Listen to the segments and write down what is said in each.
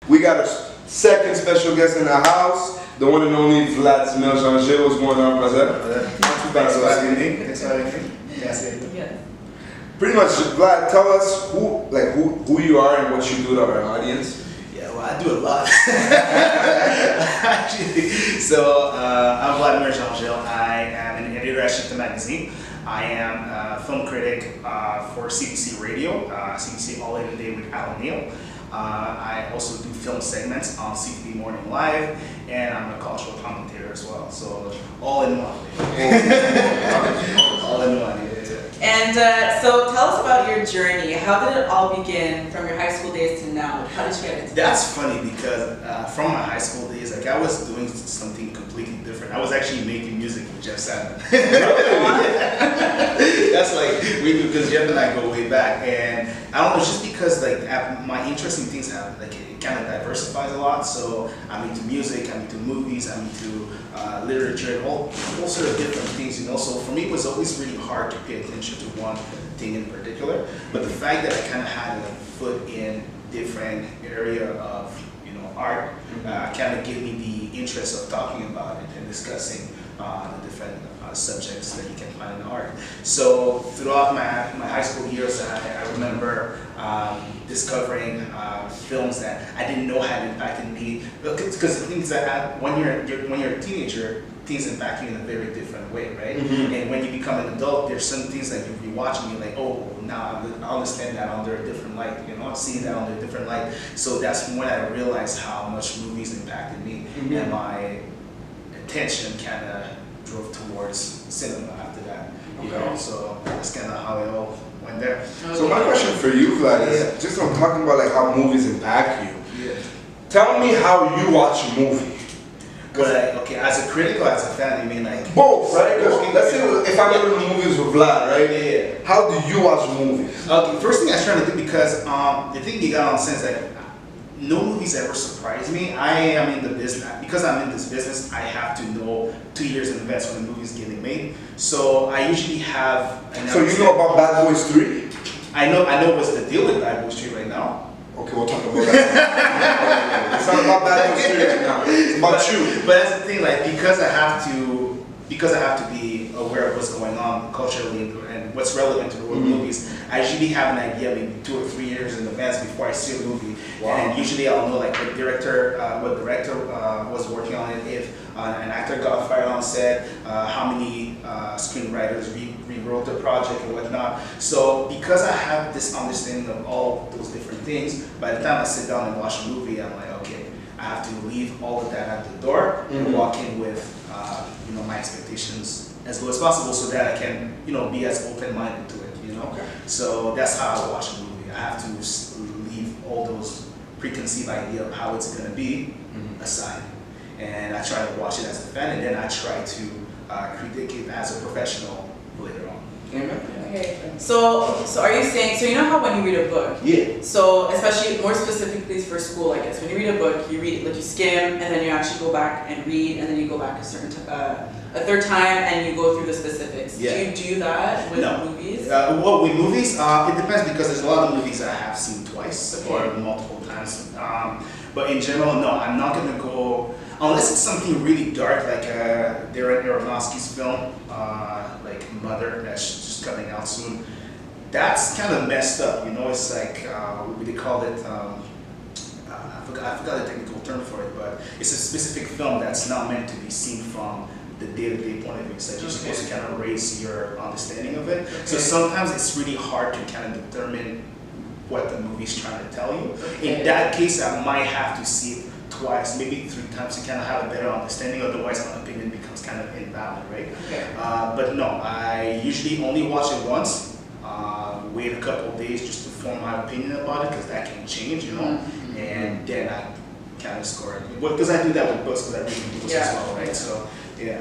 We got a second special guest in the house, the one and only Vladimir Jean-Gilles. What's going on, brother? Thanks for having me. Cassie. Yes. Pretty much, Vlad, tell us who you are and what you do to our audience. Yeah, well, I do a lot. Actually, so I'm Vladimir Jean-Gilles. I am an editor at JustAskVlad magazine. I am a film critic for CBC Radio, CBC All In a Day with Alan Neal. I also do film segments on CTV Morning Live, and I'm a cultural commentator as well. So all in one. All in one. Yeah. And so tell us about your journey. How did it all begin from your high school days to now? How did you get into that? That's funny because from my high school days, like I was doing something completely different. I was actually making music with Jeff Salmon. That's like because Jeff and I go way back, and I don't know, just because like my interest in things have like it kind of diversifies a lot. So I'm into music, I'm into movies, I'm into literature, and all sort of different things, you know. So for me, it was always really hard to pay attention to one thing in particular. But the fact that I kind of had a foot in different area of art kind of gave me the interest of talking about it and discussing the different subjects that you can find in art. So throughout my high school years, I remember discovering films that I didn't know had impacted me. Because the things that when you're a teenager, things impact you in a very different way, right? Mm-hmm. And when you become an adult, there's some things that you rewatch and you're like, oh, now I understand that under a different light, I see that under a different light. So that's when I realized how much movies impacted me, mm-hmm. and my attention kind of drove towards cinema after that, you know. So that's kind of how it all went there. So my question for you, Vlad, is just on talking about like how movies impact you. Yeah. Tell me how you watch a movie. But okay, as a critic or as a fan, you mean like both, right? Because let's say if I go to the movies with Vlad, right? Yeah. How do you watch movies? Okay, first thing I was trying to do, because the thing you got on sense that no movies ever surprise me. I am in the business. Because I'm in this business, I have to know 2 years in advance when the movie's getting made. So I usually have So you know about Bad Boys 3? I know what's the deal with Bad Boys 3 right now. Okay, we'll talk about that. It's not about Bad Boys 3 right now. It's about you. But that's the thing, like because I have to be aware of what's going on culturally and what's relevant to the world of movies, I usually have an idea maybe 2 or 3 years in advance before I see a movie. Wow. And usually I'll know like what director was working on it, if an actor got fired on set, how many screenwriters rewrote the project and whatnot. So because I have this understanding of all those different things, by the time I sit down and watch a movie, I'm like, okay, I have to leave all of that at the door and walk in with my expectations as low as possible, so that I can be as open-minded to it. Okay. So that's how I watch a movie. I have to leave all those preconceived idea of how it's going to be aside, and I try to watch it as a fan, and then I try to critique it as a professional later on. Okay. So are you saying, so you know how when you read a book, yeah. So especially more specifically for school, I guess, when you read a book, you read, like you skim, and then you actually go back and read, and then you go back a third time, and you go through the specifics. Yeah. Do you do that with movies? Well, with movies, it depends, because there's a lot of movies I have seen twice or multiple times. But in general, no, I'm not gonna go unless it's something really dark, like Darren Aronofsky's film, like Mother, that's just coming out soon. That's kind of messed up, It's like what they call it. I forgot the technical term for it, but it's a specific film that's not meant to be seen from the day-to-day point of view. It's like you're supposed to kind of raise your understanding of it. Okay. So sometimes it's really hard to kind of determine what the movie's trying to tell you. Okay. In that case, I might have to see it twice, maybe 3 times, to kind of have a better understanding. Otherwise, my opinion becomes kind of invalid, right? Okay. But no, I usually only watch it once. Wait a couple of days just to form my opinion about it, because that can change, and then I kind of score it. Because I do that with books, because I read books as well, right? So, yeah.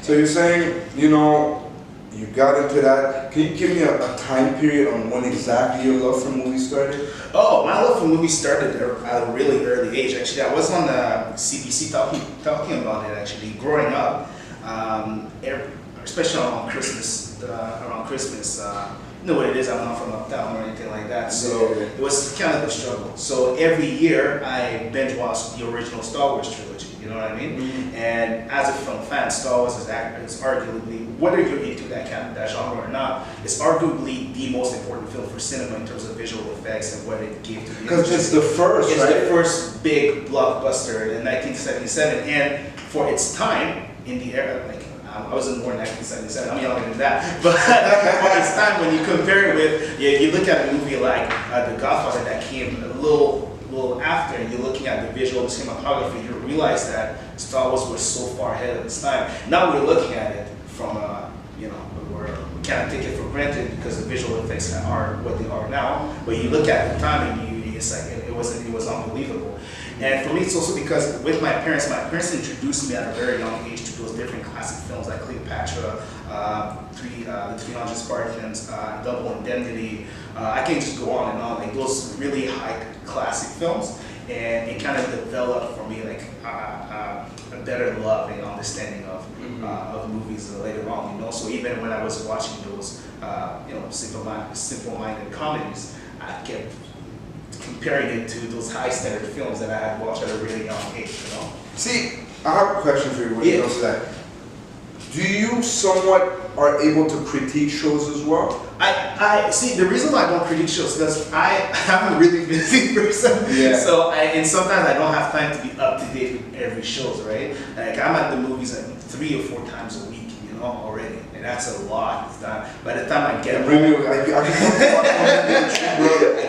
So you're saying, you got into that. Can you give me a time period on when exactly your love for movies started? Oh, my love for movies started at a really early age. Actually, I was on the CBC talking about it, actually, growing up, especially around Christmas. know what it is. I'm not from uptown or anything like that, so it was kind of a struggle. So every year I binge watched the original Star Wars trilogy. You know what I mean? And as a film fan, Star Wars is arguably, whether you're into that genre or not, it's arguably the most important film for cinema in terms of visual effects and what it gave to the Because it's the first, It's right? the first big blockbuster in 1977, and for its time in the era, like I wasn't born in 1977, I'm younger than that, but for its time, when you compare it with, you look at a movie like The Godfather that came a little after, and you're looking at the visual, the cinematography, you realize that Star Wars was so far ahead of its time. Now we're looking at it from we kind of take it for granted because the visual effects are what they are now. But you look at the time, and it's like it was unbelievable. And for me, it's also because with my parents introduced me at a very young age to those different classic films like Cleopatra, the 300 Spartans, Double Indemnity. I can just go on and on, like those really high classic films, and it kind of developed for me like a better love and understanding of movies later on. So even when I was watching those simple-minded comedies, I kept comparing it to those high standard films that I had watched at a really young age. See, I have a question for you when it comes to that. Do you somewhat are able to critique shows as well? I see, the reason why I don't critique shows is because I'm a really busy person. Yeah. So and sometimes I don't have time to be up to date with every shows, right? Like I'm at the movies like 3 or 4 times a week, already, and that's a lot of time. By the time I get home, I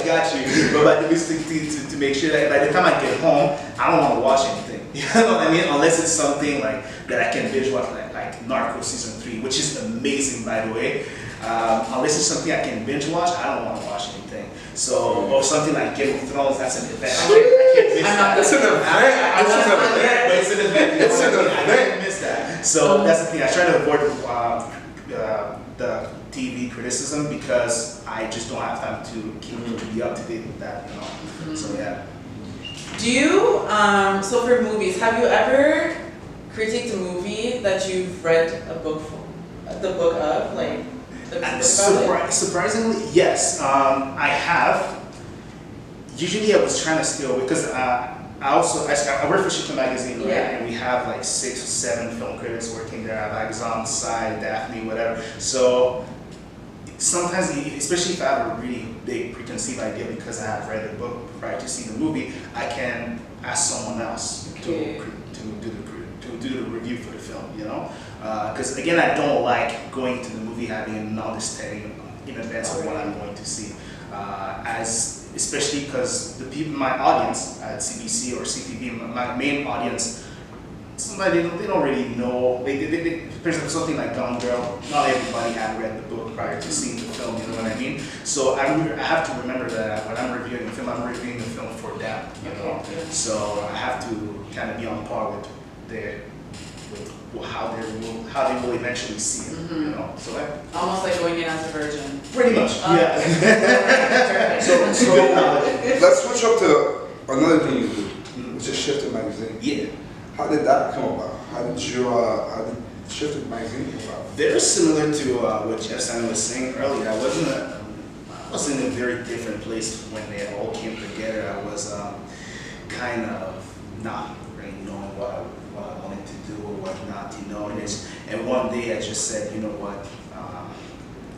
got you. But by the least to make sure that by the time I get home, I don't want to watch anything. You know what I mean? Unless it's something like that I can binge watch, like Narcos season 3, which is amazing, by the way. Unless it's something I can binge watch, I don't want to watch anything. So, or something like Game of Thrones, that's an event. I can't miss that. It's an event. It's an event. It's an event. I can't miss that. So that's the thing. I try to avoid the TV criticism because I just don't have time to be up to date with that. So yeah. Do you, so for movies, have you ever critiqued a movie that you've read the book of, like, surprisingly, yes, I have. Usually I was trying to steal because I work for Culture Magazine, right? Yeah. And we have like 6 or 7 film critics working there. I have Exxon, Side, Daphne, whatever. So sometimes, especially if I have a really big preconceived idea because I have read the book prior to seeing the movie, I can ask someone else to do the review for the film, because again, I don't like going to the movie having an understanding in advance of what I'm going to see, especially because the people, my audience at CBC or CTV, my main audience, somebody they don't really know. For example, something like Gone Girl, not everybody had read the book prior to seeing the film. You know what I mean? So I have to remember that when I'm reviewing the film, I'm reviewing the film for them. So I have to kind of be on par with how they will eventually see it. So almost like going in as a virgin. Pretty much. Yeah. So let's switch up to another thing you do, which is Shifted Magazine. Yeah. How did that come about? How did Shifted Magazine come about? Very similar to what Justin was saying earlier. I was in a very different place when they all came together. I was kind of not really knowing what I wanted to do or what not, and one day I just said, you know what,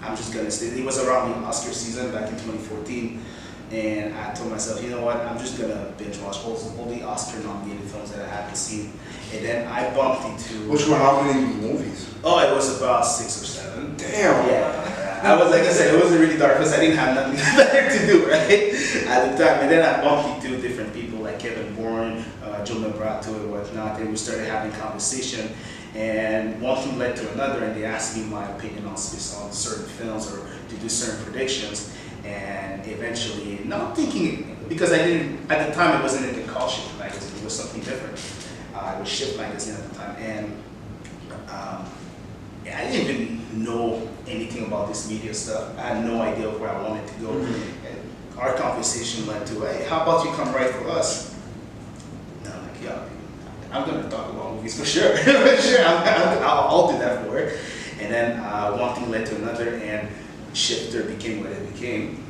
I'm just gonna stay. It was around the Oscar season back in 2014. And I told myself, you know what, I'm just gonna binge watch all the Oscar-nominated films that I haven't seen. And then I bumped into... Which one, how many movies? Oh, it was about 6 or 7. Damn! Yeah. I was, like I said, it was really dark because I didn't have nothing better to do, right, at the time. And then I bumped into different people like Kevin Bourne, Joe Mabrato and whatnot, and we started having conversation. And one thing led to another, and they asked me my opinion on certain films or to do certain predictions. And eventually, not thinking, because I didn't, at the time it wasn't in the Culture Magazine, it was something different. It was Shift Magazine at the time. And I didn't even know anything about this media stuff. I had no idea where I wanted to go. And our conversation led to, hey, how about you come write for us? And I'm like, yeah, I'm going to talk about movies for sure. For sure, I'll do that for it. And then one thing led to another. And Shifter became what it became.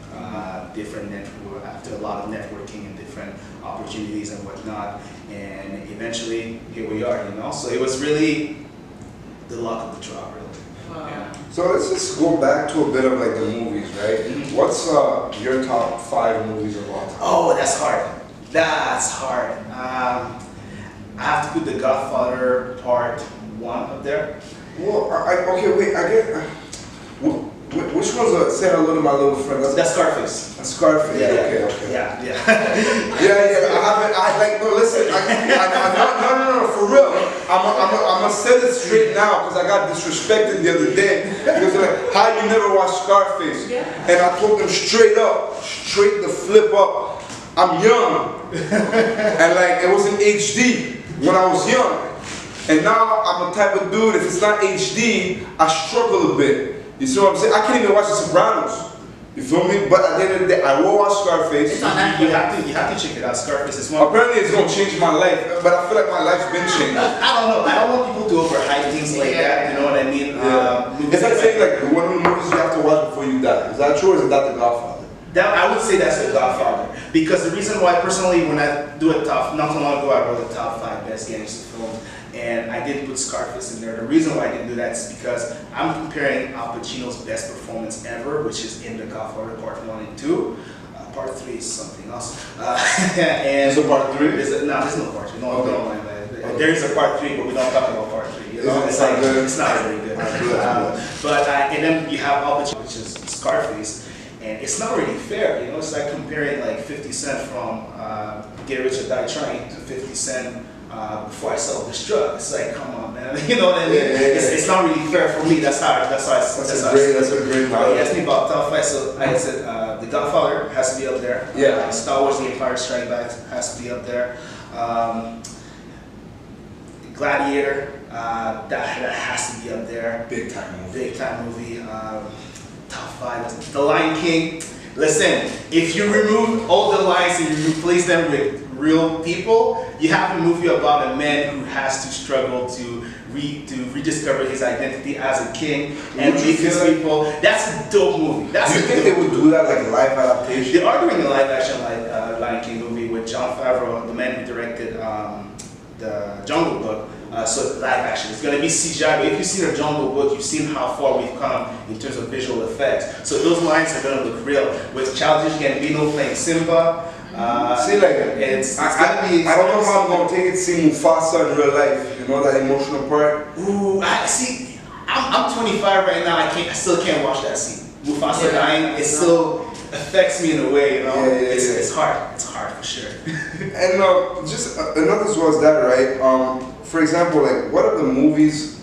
Different network, after a lot of networking and different opportunities and whatnot, and eventually here we are, you know. So it was really the luck of the draw, really. Wow. Yeah. So let's just go back to a bit of like the movies, right? Mhm. What's your top 5 movies of all time? Oh, that's hard. That's hard. I have to put The Godfather Part 1 up there. Well, okay, wait, I get. Which one's say hello to my little friend? That's Scarface. Scarface. Yeah, Okay. Yeah, yeah. Yeah. No, listen. No, for real. I'm gonna set it straight now because I got disrespected the other day because they're like, how you never watched Scarface? Yeah. And I told them straight the flip up. I'm young, and like it was in HD when I was young, and now I'm the type of dude. If it's not HD, I struggle a bit. You see what I'm saying? I can't even watch The Sopranos. You feel me? But at the end of the day, I will watch Scarface. It's on Netflix. You have to check it out. Scarface is one. Apparently, it's gonna change my life, but I feel like my life's been changed. I don't know. I don't want people to overhype things like that. You know what I mean? It's like saying like one of the movies you have to watch before you die. Is that true, or is that The Godfather? I would say that's The Godfather. Because the reason why, personally, when I do a top, not too long ago, I wrote the top 5 best gangster films, and I didn't put Scarface in there. The reason why I didn't do that is because I'm comparing Al Pacino's best performance ever, which is in The Godfather Part 1 and 2. Part 3 is something else. And Is it Part 3? There's no Part 3. No, Okay. don't mind that. There is a Part 3, but we don't talk about Part 3. You know? It's not good. It's not very good. And then you have Al Pacino, which is Scarface. And it's not really fair, you know. It's like comparing like 50 Cent from Get Rich or Die Trying to 50 Cent Before I Sell This Drug. It's like, come on, man. You know what I mean? Yeah. It's not really fair for me. That's a great. You asked me about top 5, so I said The Godfather has to be up there. Yeah. Star Wars: The Empire Strikes Back has to be up there. Gladiator, that has to be up there. Big time movie. Top 5. The Lion King. Listen, if you remove all the lines and you replace them with real people, you have a movie about a man who has to struggle to rediscover his identity as a king and lead his people. That's a dope movie. Do you think they would do that like live adaptation? They are doing a live action Lion King movie with Jon Favreau, the man who directed the Jungle Book. So live action. It's going to be CGI, but if you've seen the Jungle Book, you've seen how far we've come in terms of visual effects. So those lines are going to look real. With Childish Gambino playing Simba. I don't know how I'm going to take it seeing Mufasa in real life. You know that emotional part? Ooh, I'm 25 right now. I still can't watch that scene. Mufasa dying, it still affects me in a way, you know. It's hard. It's hard for sure. And just another as well as that, right? For example, like what are the movies?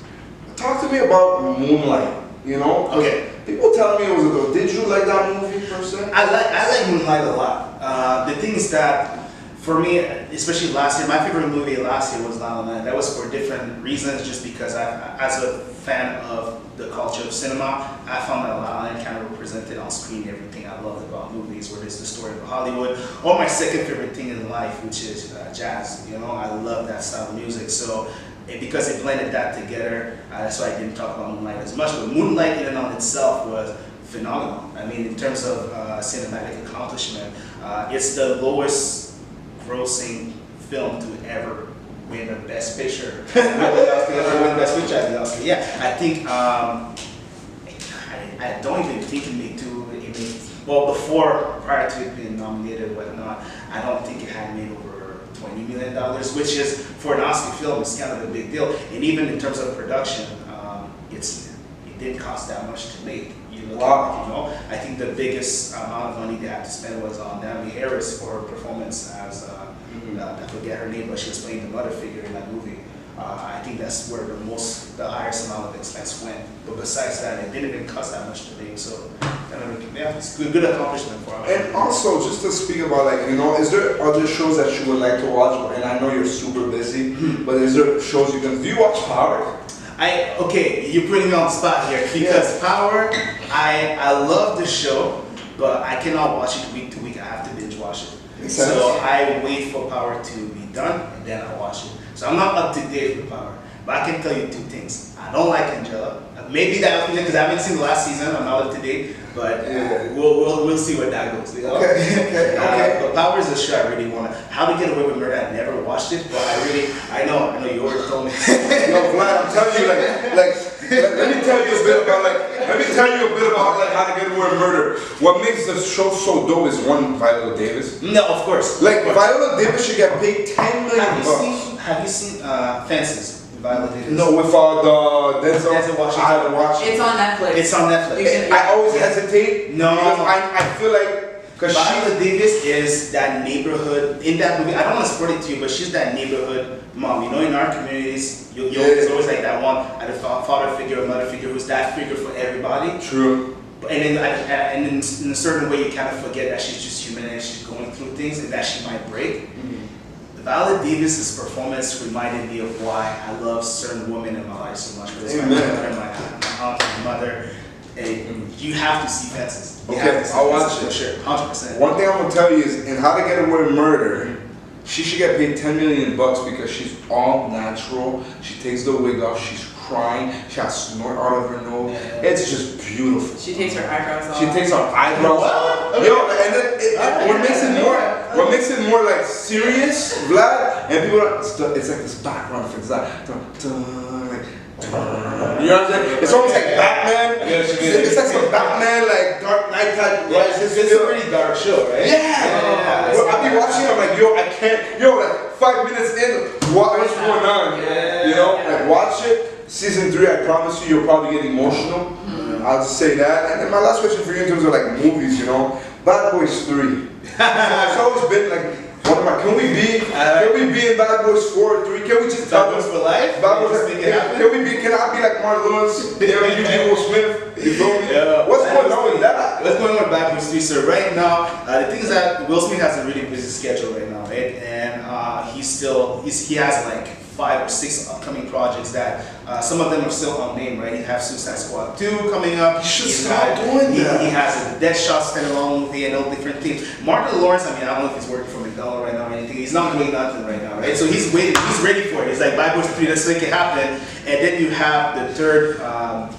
Talk to me about Moonlight. You know? Okay. People tell me it was a good. Did you like that movie per se? I like Moonlight a lot. The thing is that for me, especially last year, my favorite movie last year was La La Land. That was for different reasons, just because as a fan of the culture of cinema, I found that La La Land kind of represented on screen everything I loved about movies, whether it's the story of Hollywood or my second favorite thing in life, which is jazz. You know, I love that style of music. So because it blended that together, that's why I didn't talk about Moonlight as much. But Moonlight in and on itself was phenomenal. I mean, in terms of cinematic accomplishment, it's the lowest grossing film to ever win the Best Picture. Yeah, I think, I don't even think it made prior to it being nominated and whatnot, I don't think it had made over $20 million, which is, for an Oscar film, it's kind of a big deal. And even in terms of production, it didn't cost that much to make. Wow. I think the biggest amount of money they had to spend was on Naomi Harris for her performance as, I forget her name, but she was playing the mother figure in that movie. I think that's where the highest amount of expense went. But besides that, it didn't even cost that much to make. So, it's a good accomplishment for us. And also, just to speak about, like, is there other shows that you would like to watch? And I know you're super busy, but is there shows you can? Do you watch Power? Okay, you're putting me on the spot here because Power, I love the show, but I cannot watch it week to week. I have to binge watch it. So I wait for Power to be done and then I watch it. So I'm not up to date with Power. But I can tell you two things. I don't like Angela. Maybe that was because I haven't seen the last season. I'm not up to date, but we'll see where that goes. You know? Okay. But Power is a show I really want to. How to Get Away with Murder. I never watched it, but I know you already told me. No, Vlad, I'm telling you, let me tell you a bit about How to Get Away with Murder. What makes the show so dope is one, Viola Davis. No, of course. Viola Davis should get paid $10 million. Have you seen Fences? Viola Davis. No, with the Denzel Washington. I had to watch it. It's on Netflix. It's on Netflix. I always hesitate. No. Because I feel like, because Viola Davis is that neighborhood, in that movie, I don't want to spoil it to you, but she's that neighborhood mom. You know, in our communities, there's always like that one, either father figure or mother figure, who's that figure for everybody. True. And then in a certain way, you kind of forget that she's just human and she's going through things and that she might break. Viola Davis's performance reminded me of why I love certain women in my life so much. Because my mother, my aunt, my mother. And you have to see Fences. I'll watch it. For sure, 100%. One thing I'm gonna tell you is, in How to Get Away with Murder, she should get paid $10 million because she's all natural. She takes the wig off. She's crying. She has snort out of her nose. Yeah. It's just beautiful. She takes her eyebrows off. She takes her eyebrows off. Yo, and then what makes it more like serious, Vlad, and people are, it's like this background effect. It's like, you know what I'm saying? It's almost like Batman. It's like some Batman, like Dark Knight type. It's a pretty dark show, right? Yeah. Well, I be watching. I'm like, I can't. Like 5 minutes in, what's going on? You know, like watch it. Season 3, I promise you'll probably get emotional. I'll just say that. And then my last question for you in terms of like movies, Bad Boys 3. It's always been like, can we be in Bad Boys 4 or 3? Can we just Bad Boys for life? Bad Boys can I be like Martin Lawrence? You be Will Smith? You feel me? Yeah. What's going on with that? What's going on with Bad Boys 3? So right now, the thing is that Will Smith has a really busy schedule right now, right? And he has like 5 or 6 upcoming projects that some of them are still unnamed, right? You have Suicide Squad 2 coming up. You should stop doing that. He has a Deadshot standalone movie and all different things. Martin Lawrence, I don't know if he's working for McDonald's right now or anything. He's not doing nothing right now, right? So he's waiting. He's ready for it. It's like Bad Boys 3, let's make it happen. And then you have the third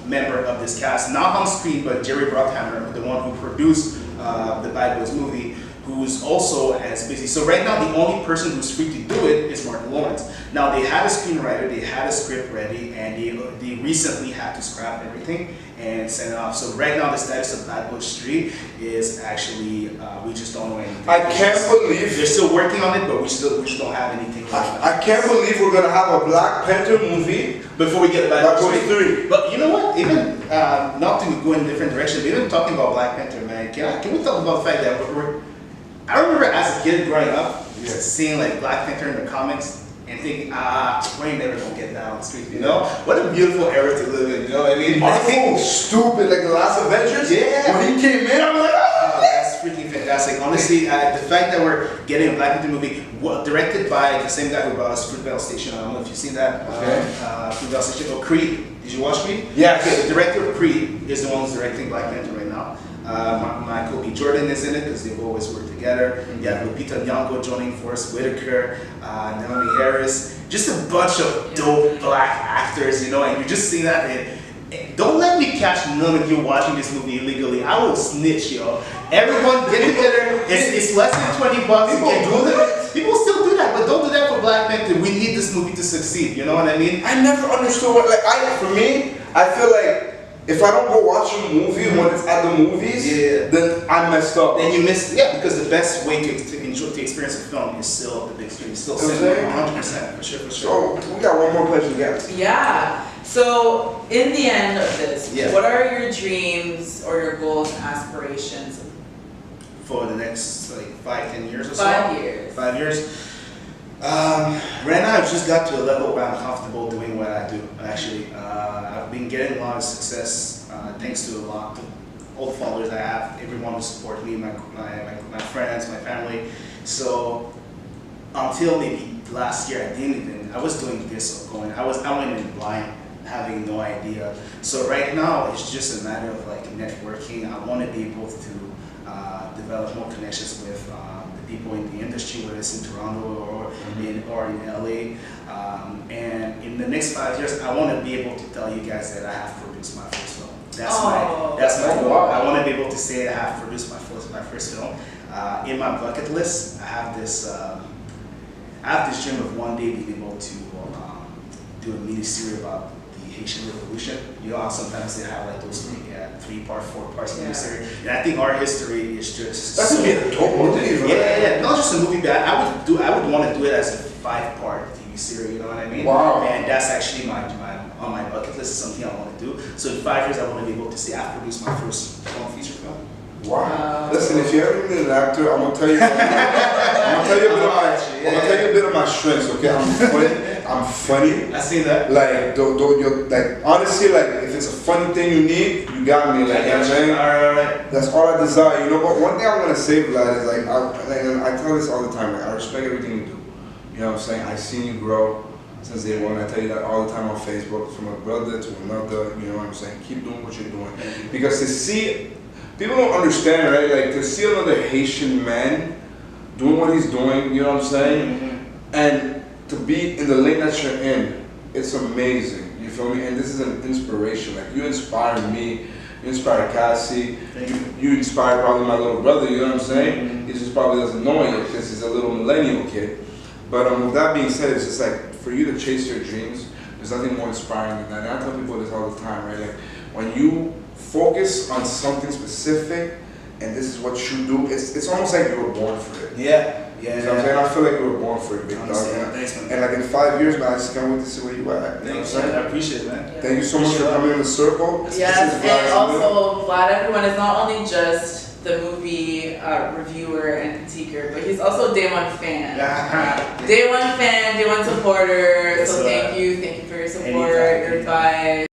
member of this cast, not on screen, but Jerry Bruckheimer, the one who produced the Bad Boys movie, who's also as busy. So right now, the only person who's free to do it is Martin Lawrence. Now, they had a screenwriter, they had a script ready, and they recently had to scrap everything and send it off. So right now, the status of Bad Boys 3 is actually, we just don't know anything. I can't believe... They're still working on it, but we just don't have anything. I can't believe we're going to have a Black Panther movie before we get Bad Boys 3. But you know what? Even, not to go in a different direction, but even talking about Black Panther, man, can we talk about the fact that I remember as a kid growing up, seeing like Black Panther in the comics and thinking, we ain't never gonna get that on the street, What a beautiful era to live in, you know what I mean? Marvel, stupid, like the last Avengers? Yeah. When he came in, I'm like, that's freaking fantastic. Honestly, the fact that we're getting a Black Panther movie, directed by the same guy who brought us Fruitvale Station, I don't know if you've seen that. Fruitvale Station, or Creed. Did you watch Creed? Yeah. Okay, the director of Creed is the one who's directing Black Panther right now. Michael B. Jordan is in it because they've always worked together. You have Lupita Nyong'o joining Forrest Whitaker, Naomi Harris, just a bunch of dope Black actors, and you're just seeing that. And don't let me catch none of you watching this movie illegally. I will snitch, yo. Everyone get together. It's less than $20. People still do that, but don't do that for Black Panther. We need this movie to succeed. You know what I mean? I never understood for me, I feel like if I don't go watch a movie when it's at the movies, then I messed up. Then you missed, because the best way to experience a film is still the big screen. It's still cinema, 100%, for sure. So we got one more question, guys. Yeah. So in the end of this, what are your dreams or your goals and aspirations for the next 5-10 years or so? 5 years. 5 years. Right now, I've just got to a level where I'm comfortable doing what I do. Actually, I've been getting a lot of success thanks to a lot of old followers I have, everyone who support me, my friends, my family. So until maybe last year, I was doing this or going. I went in blind, having no idea. So right now, it's just a matter of networking. I want to be able to develop more connections with the people in the industry, whether it's in Toronto or in LA. And in the next 5 years, I want to be able to tell you guys that I have produced my first film. That's my goal. I want to be able to say that I have produced my first film. In my bucket list, I have this dream of one day being able to do a mini series about the Haitian Revolution. You know how sometimes they have like those 3-part, 4-part mini series. And I think our history is just That's a dope movie, right? Yeah. Not just a movie, but I would want to do it as a 5-part TV series. You know what I mean? Wow. And that's actually on my bucket list. Is something I want to do. So in 5 years, I want to be able to say I've produced my first feature film. Wow. Listen, if you ever need an actor, I'm gonna tell you. I'm gonna tell you a bit of my strengths. Okay, I'm funny. I see that. Like, you're like honestly, like if it's a funny thing you need, you got me. Like, you know what I'm saying? All right. That's all I desire. You know, but one thing I'm gonna say, Vlad, is like I tell this all the time. Like, I respect everything you do. You know what I'm saying? I've seen you grow since day one. I tell you that all the time on Facebook, from a brother to another. You know what I'm saying? Keep doing what you're doing, because to see. People don't understand, right? Like, to see another Haitian man doing what he's doing, you know what I'm saying? And to be in the lane that you're in, it's amazing. You feel me? And this is an inspiration. Like, you inspire me, you inspire Cassie, you inspire probably my little brother, you know what I'm saying? He just probably doesn't know it yet because he's a little millennial kid. But with that being said, it's just like, for you to chase your dreams, there's nothing more inspiring than that. And I tell people this all the time, right? Like, when you focus on something specific, and this is what you do. It's almost like you were born for it. Yeah. You know what I'm saying? I feel like you were born for it, big dog. Thanks, man. And like in 5 years, man, I just can't wait to see where you at. You know what I'm saying? I appreciate it, man. Thank you so much for coming in the circle. Yes, and also Vlad, everyone, is not only just the movie reviewer and critiquer, but he's also Day One fan. Day One fan, Day One supporter. So thank you for your support, your advice.